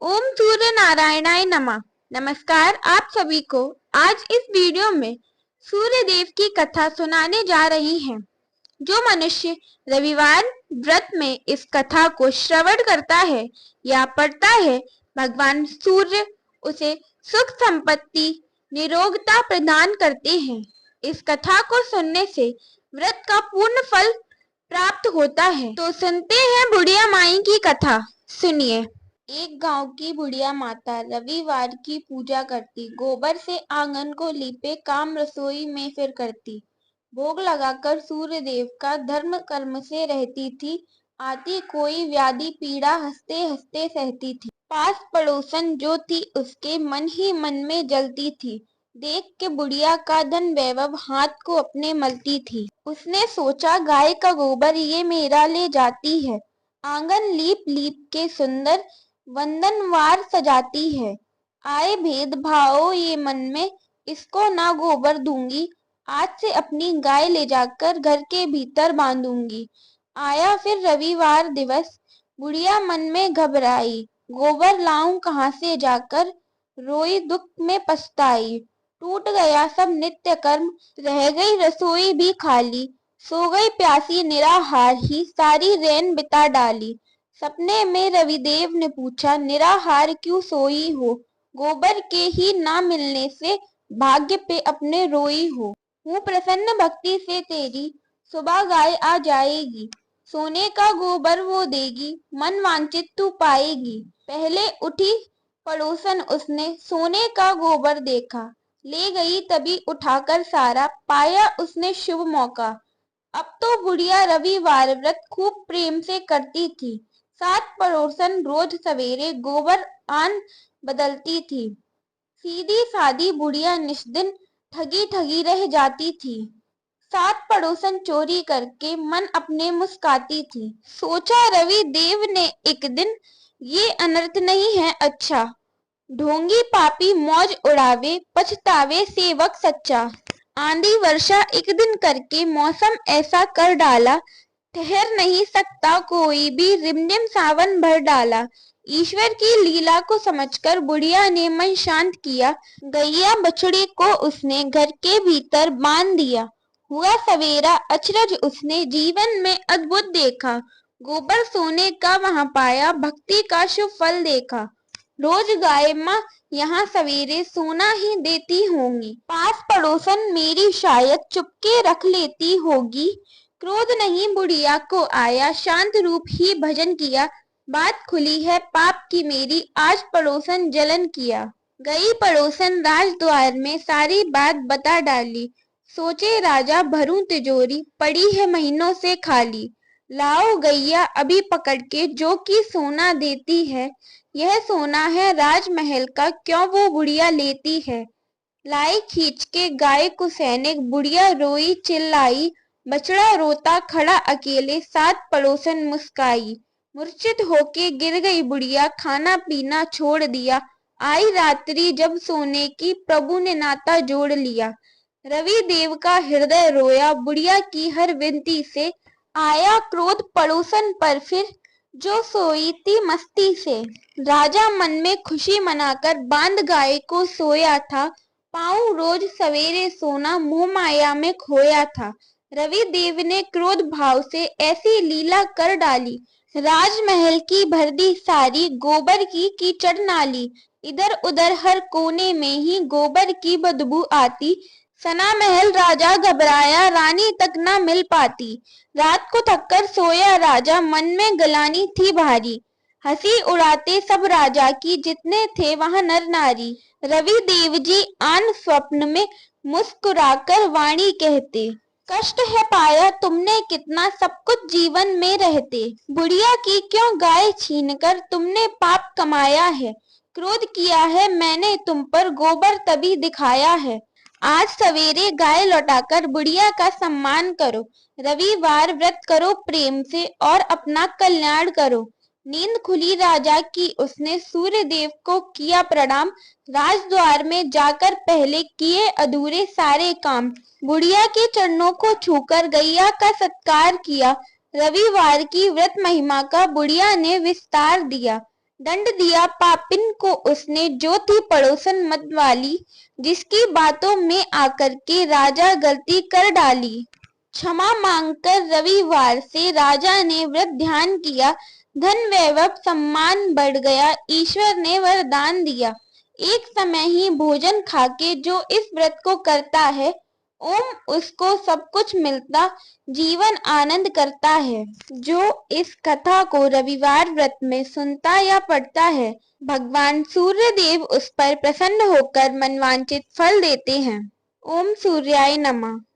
ओम सूर्य नारायणाय नमः। नमस्कार आप सभी को। आज इस वीडियो में सूर्य देव की कथा सुनाने जा रही हैं। जो मनुष्य रविवार व्रत में इस कथा को श्रवण करता है या पढ़ता है, भगवान सूर्य उसे सुख संपत्ति निरोगता प्रदान करते हैं। इस कथा को सुनने से व्रत का पूर्ण फल प्राप्त होता है। तो सुनते हैं बुढ़िया माई की कथा। सुनिए। एक गांव की बुढ़िया माता रविवार की पूजा करती, गोबर से आंगन को लीपे काम रसोई में फिर करती, भोग लगाकर सूर्य देव का धर्म कर्म से रहती थी। आती कोई व्याधि पीड़ा हंसते हंसते सहती थी। पास पड़ोसन जो थी उसके मन ही मन में जलती थी। देख के बुढ़िया का धन वैभव हाथ को अपने मलती थी। उसने सोचा, गाय का गोबर ये मेरा ले जाती है, आंगन लीप लीप के सुंदर वंदनवार सजाती है। आए भेदभाव ये मन में, इसको ना गोबर दूंगी, आज से अपनी गाय ले जाकर घर के भीतर बांधूंगी। आया फिर रविवार दिवस, बुढ़िया मन में घबराई, गोबर लाऊं कहाँ से जाकर, रोई दुख में पछताई। टूट गया सब नित्य कर्म, रह गई रसोई भी खाली, सो गई प्यासी निराहार ही, सारी रैन बिता डाली। सपने में रविदेव ने पूछा, निराहार क्यों सोई हो, गोबर के ही ना मिलने से भाग्य पे अपने रोई हो। हूँ प्रसन्न भक्ति से तेरी, सुबह गाय आ जाएगी, सोने का गोबर वो देगी, मन वांछित तू पाएगी। पहले उठी पड़ोसन उसने सोने का गोबर देखा, ले गई तभी उठाकर सारा, पाया उसने शुभ मौका। अब तो बुढ़िया रविवार व्रत खूब प्रेम से करती थी। सात पड़ोसन रोज सवेरे गोबर आन बदलती थी। सीधी सादी बुढ़िया निष्दिन ठगी ठगी रह जाती थी। सात पड़ोसन चोरी करके मन अपने मुस्काती थी। सोचा रवि देव ने एक दिन, ये अनर्थ नहीं है अच्छा, ढोंगी पापी मौज उड़ावे, पछतावे सेवक सच्चा। आंधी वर्षा एक दिन करके मौसम ऐसा कर डाला, ठहर नहीं सकता कोई भी, रिमझिम सावन भर डाला। ईश्वर की लीला को समझकर बुढ़िया ने मन शांत किया। गैया बछड़ी को उसने घर के भीतर बांध दिया। हुआ सवेरा, अचरज उसने जीवन में अद्भुत देखा, गोबर सोने का वहां पाया, भक्ति का शुभ फल देखा। रोज गाय माँ यहाँ सवेरे सोना ही देती होंगी, पास पड़ोसन मेरी शायद चुपके रख लेती होगी। क्रोध नहीं बुढ़िया को आया, शांत रूप ही भजन किया, बात खुली है पाप की मेरी, आज पड़ोसन जलन किया। गई पड़ोसन राजद्वार में सारी बात बता डाली। सोचे राजा, भरूं तिजोरी पड़ी है महीनों से खाली, लाओ गैया अभी पकड़ के जो कि सोना देती है, यह सोना है राजमहल का, क्यों वो बुढ़िया लेती है। लाई खींच के गाय को सैनिक, बुढ़िया रोई चिल्लाई, बछड़ा रोता खड़ा अकेले, सात पड़ोसन मुस्काई। मूर्छित होके गिर गई बुढ़िया, खाना पीना छोड़ दिया, आई रात्रि जब सोने की, प्रभु ने नाता जोड़ लिया। रवि देव का हृदय रोया बुढ़िया की हर विनती से, आया क्रोध पड़ोसन पर फिर जो सोई थी मस्ती से। राजा मन में खुशी मनाकर बांध गाय को सोया था, पाऊं रोज सवेरे सोना मोह माया में खोया था। रवि देव ने क्रोध भाव से ऐसी लीला कर डाली, राजमहल की भर दी सारी, गोबर की कीचड़ नाली। इधर उधर हर कोने में ही गोबर की बदबू आती, सना महल राजा घबराया, रानी तक ना मिल पाती। रात को थककर सोया राजा, मन में गलानी थी भारी, हंसी उड़ाते सब राजा की, जितने थे वहां नर नारी। रवि देव जी आन स्वप्न में मुस्कुराकर वाणी कहते, कष्ट है पाया तुमने कितना, सब कुछ जीवन में रहते, बुढ़िया की क्यों गाय छीनकर तुमने पाप कमाया है। क्रोध किया है मैंने तुम पर, गोबर तभी दिखाया है, आज सवेरे गाय लौटाकर बुढ़िया का सम्मान करो। रविवार व्रत करो प्रेम से और अपना कल्याण करो। नींद खुली राजा की, उसने सूर्य देव को किया प्रणाम, राजद्वार में जाकर पहले किए अधूरे सारे काम। बुढ़िया के चरणों को छूकर गैया का सत्कार किया, रविवार की व्रत महिमा का बुढ़िया ने विस्तार दिया। दंड दिया पापिन को उसने, जो थी पड़ोसन मत वाली, जिसकी बातों में आकर के राजा गलती कर डाली। क्षमा मांगकर रविवार से राजा ने व्रत ध्यान किया, धन वैभव सम्मान बढ़ गया, ईश्वर ने वरदान दिया। एक समय ही भोजन खाके जो इस व्रत को करता है, ओम उसको सब कुछ मिलता, जीवन आनंद करता है। जो इस कथा को रविवार व्रत में सुनता या पढ़ता है, भगवान सूर्य देव उस पर प्रसन्न होकर मनवांचित फल देते हैं। ओम सूर्याय नमः।